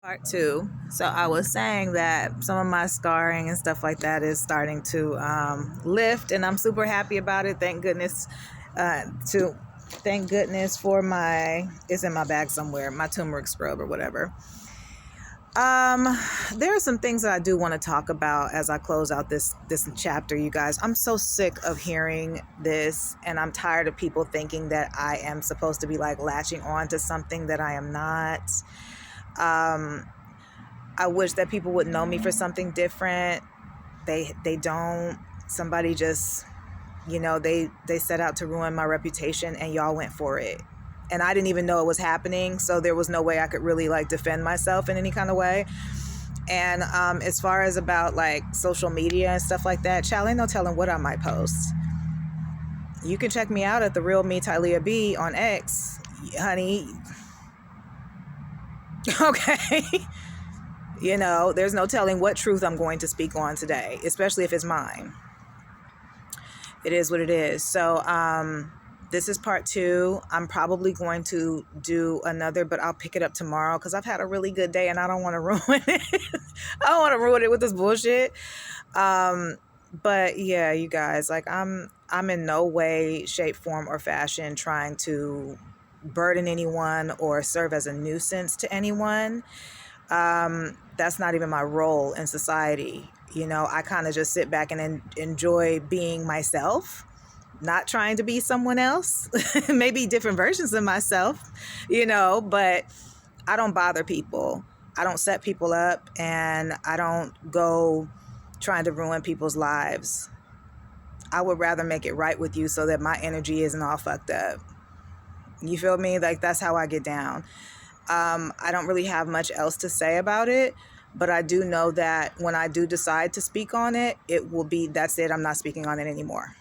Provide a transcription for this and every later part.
Part two. So I was saying that some of my scarring and stuff like that is starting to lift, and I'm super happy about it. Thank goodness. To thank goodness for my. It's in my bag somewhere. My turmeric scrub or whatever. Um, there are some things that I do want to talk about as I close out this chapter, you guys. I'm so sick of hearing this, and I'm tired of people thinking that I am supposed to be like latching on to something that I am not. Um, I wish that people would know me for something different. They don't. Somebody just, they set out to ruin my reputation, and y'all went for it. And I didn't even know it was happening, so there was no way I could really like defend myself in any kind of way. And as far as about like social media and stuff like that, child, ain't no telling what I might post. You can check me out at the real me Tylea B on X, honey. Okay. There's no telling what truth I'm going to speak on today, especially if it's mine. It is what it is. So this is part two. I'm probably going to do another, but I'll pick it up tomorrow because I've had a really good day and I don't want to ruin it. I don't want to ruin it with this bullshit. But yeah, you guys, like I'm in no way, shape, form, or fashion trying to burden anyone or serve as a nuisance to anyone. That's not even my role in society. I kind of just sit back and enjoy being myself, not trying to be someone else, maybe different versions of myself, but I don't bother people. I don't set people up, and I don't go trying to ruin people's lives. I would rather make it right with you so that my energy isn't all fucked up. You feel me? Like, that's how I get down. I don't really have much else to say about it, but I do know that when I do decide to speak on it, it will be, that's it. I'm not speaking on it anymore.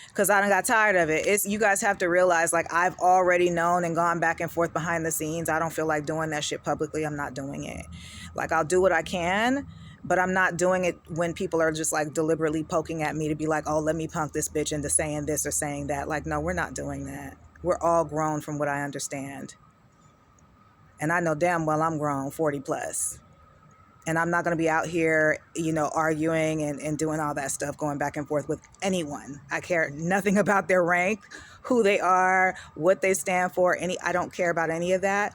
Because I done got tired of it. You guys have to realize, like, I've already known and gone back and forth behind the scenes. I don't feel like doing that shit publicly. I'm not doing it. Like, I'll do what I can, but I'm not doing it when people are just like deliberately poking at me to be like, oh, let me punk this bitch into saying this or saying that. Like, no, we're not doing that. We're all grown from what I understand. And I know damn well I'm grown, 40 plus. And I'm not going to be out here, arguing and doing all that stuff, going back and forth with anyone. I care nothing about their rank, who they are, what they stand for. I don't care about any of that.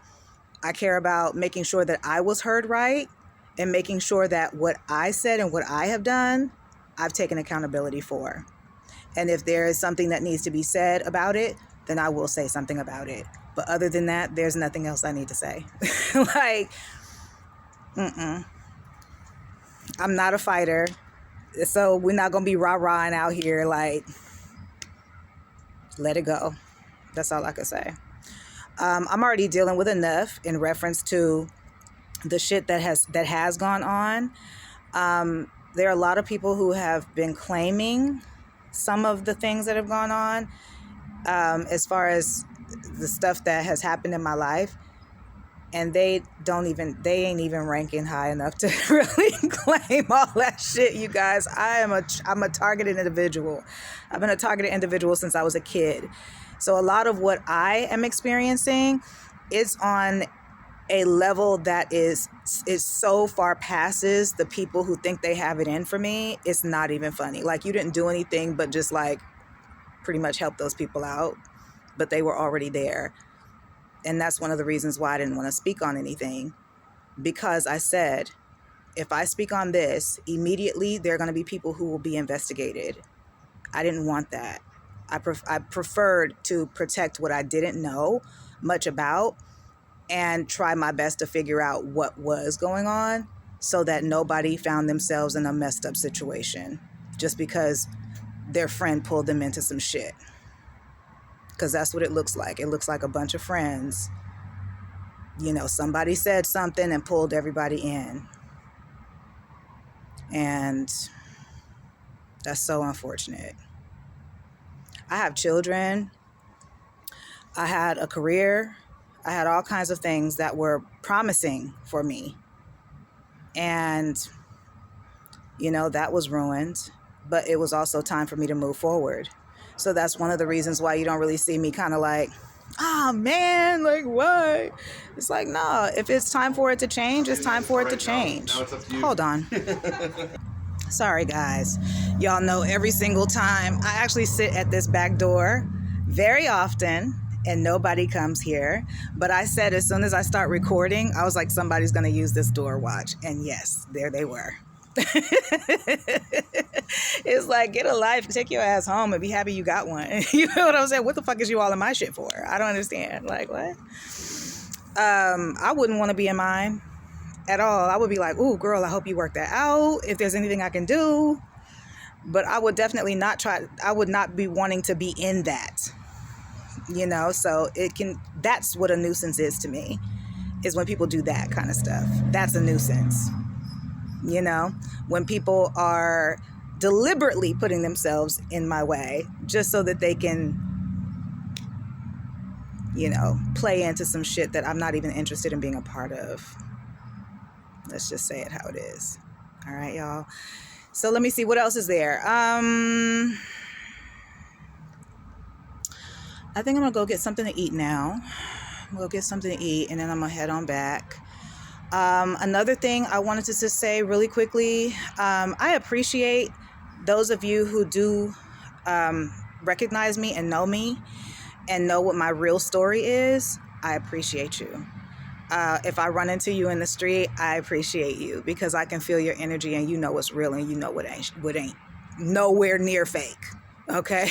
I care about making sure that I was heard right and making sure that what I said and what I have done, I've taken accountability for. And if there is something that needs to be said about it, then I will say something about it. But other than that, there's nothing else I need to say. Like, I'm not a fighter. So we're not going to be rah-rahing out here. Like, let it go. That's all I could say. I'm already dealing with enough in reference to the shit that has gone on. There are a lot of people who have been claiming some of the things that have gone on, as far as the stuff that has happened in my life. And they ain't even ranking high enough to really claim all that shit, you guys. I'm a targeted individual. I've been a targeted individual since I was a kid. So a lot of what I am experiencing is on a level that is so far passes the people who think they have it in for me. It's not even funny. Like, you didn't do anything but just like pretty much help those people out, but they were already there. And that's one of the reasons why I didn't want to speak on anything, because I said, if I speak on this, immediately there are going to be people who will be investigated. I didn't want that. I preferred to protect what I didn't know much about and try my best to figure out what was going on so that nobody found themselves in a messed up situation just because their friend pulled them into some shit. Because that's what it looks like. It looks like a bunch of friends. Somebody said something and pulled everybody in. And that's so unfortunate. I have children. I had a career. I had all kinds of things that were promising for me. And, that was ruined. But it was also time for me to move forward. So that's one of the reasons why you don't really see me kind of like Ah, man, like what? It's like, nah, if it's time for it to change, it's time for it to change. Now it's up to you. Hold on. Sorry, guys. Y'all know every single time I actually sit at this back door very often and nobody comes here. But I said as soon as I start recording, I was like, somebody's going to use this door watch. And yes, there they were. It's like, get a life, take your ass home and be happy you got one. You know what I'm saying? What the fuck is you all in my shit for? I don't understand. Like, what? I wouldn't want to be in mine at all. I would be like, ooh, girl, I hope you work that out. If there's anything I can do. But I would definitely not try. I would not be wanting to be in that, you know? So that's what a nuisance is to me, is when people do that kind of stuff. That's a nuisance, you know? When people are deliberately putting themselves in my way just so that they can, you know, play into some shit that I'm not even interested in being a part of. Let's just say it how it is. All right, y'all. So let me see, what else is there? I think I'm gonna go get something to eat now. I'm gonna go get something to eat and then I'm gonna head on back. Another thing I wanted to just say really quickly, I appreciate those of you who do recognize me and know what my real story is. I appreciate you. If I run into you in the street, I appreciate you because I can feel your energy and you know what's real and you know what ain't nowhere near fake. Okay?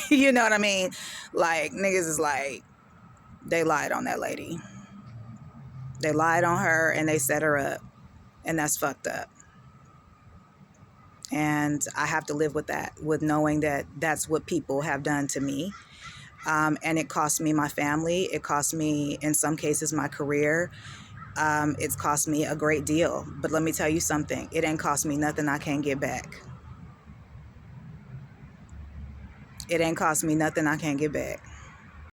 You know what I mean? Like, niggas is like, they lied on that lady. They lied on her and they set her up. And that's fucked up. And I have to live with that, with knowing that that's what people have done to me. And it cost me my family. It cost me, in some cases, my career. It's cost me a great deal. But let me tell you something. It ain't cost me nothing I can't get back. It ain't cost me nothing I can't get back.